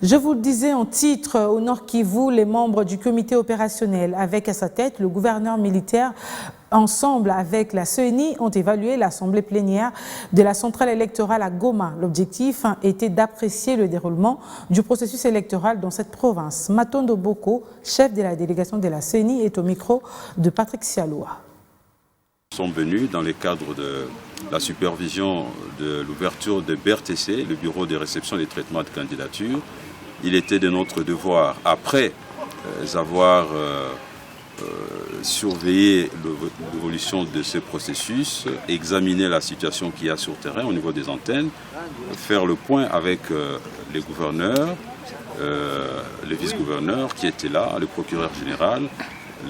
Je vous le disais en titre, au Nord Kivu, les membres du comité opérationnel, avec à sa tête le gouverneur militaire, ensemble avec la CENI, ont évalué l'assemblée plénière de la centrale électorale à Goma. L'objectif était d'apprécier le déroulement du processus électoral dans cette province. Matondo Boko, chef de la délégation de la CENI, est au micro de Patrick Sialoua. Nous sommes venus dans le cadre de la supervision de l'ouverture de BRTC, le Bureau de réception et de traitement de candidatures. Il était de notre devoir, après avoir surveillé l'évolution de ce processus, examiner la situation qu'il y a sur terrain au niveau des antennes, faire le point avec les gouverneurs, les vice-gouverneurs qui étaient là, le procureur général,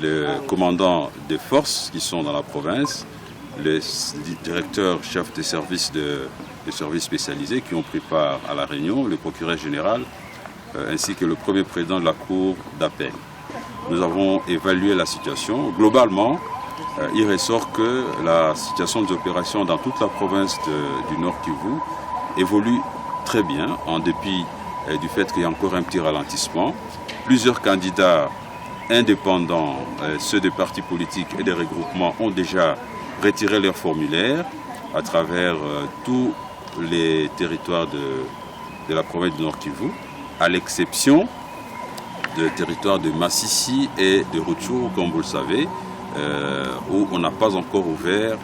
le commandant des forces qui sont dans la province, les directeurs chefs des services spécialisés qui ont pris part à la réunion, le procureur général, ainsi que le premier président de la cour d'appel. Nous avons évalué la situation. Globalement, il ressort que la situation des opérations dans toute la province du Nord Kivu évolue très bien, en dépit du fait qu'il y a encore un petit ralentissement. Plusieurs candidats indépendants, ceux des partis politiques et des regroupements, ont déjà retiré leurs formulaires à travers tous les territoires de la province du Nord Kivu, à l'exception du territoire de Massissi et de Rutshuru, comme vous le savez, où on n'a pas encore ouvert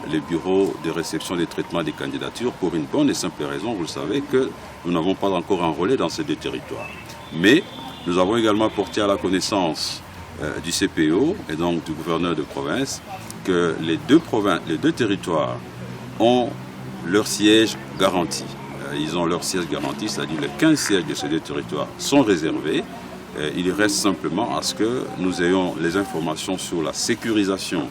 les bureaux de réception et de traitement des candidatures pour une bonne et simple raison, vous le savez, que nous n'avons pas encore enrôlé dans ces deux territoires. Mais nous avons également porté à la connaissance du CPO et donc du gouverneur de province que les deux territoires ont leur siège garanti. Ils ont leur siège garanti, c'est-à-dire les 15 sièges de ces deux territoires sont réservés. Il reste simplement à ce que nous ayons les informations sur la sécurisation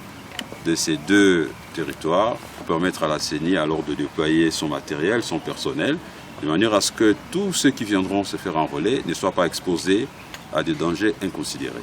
de ces deux territoires pour permettre à la CENI alors de déployer son matériel, son personnel, de manière à ce que tous ceux qui viendront se faire enrôler ne soient pas exposés à des dangers inconsidérés.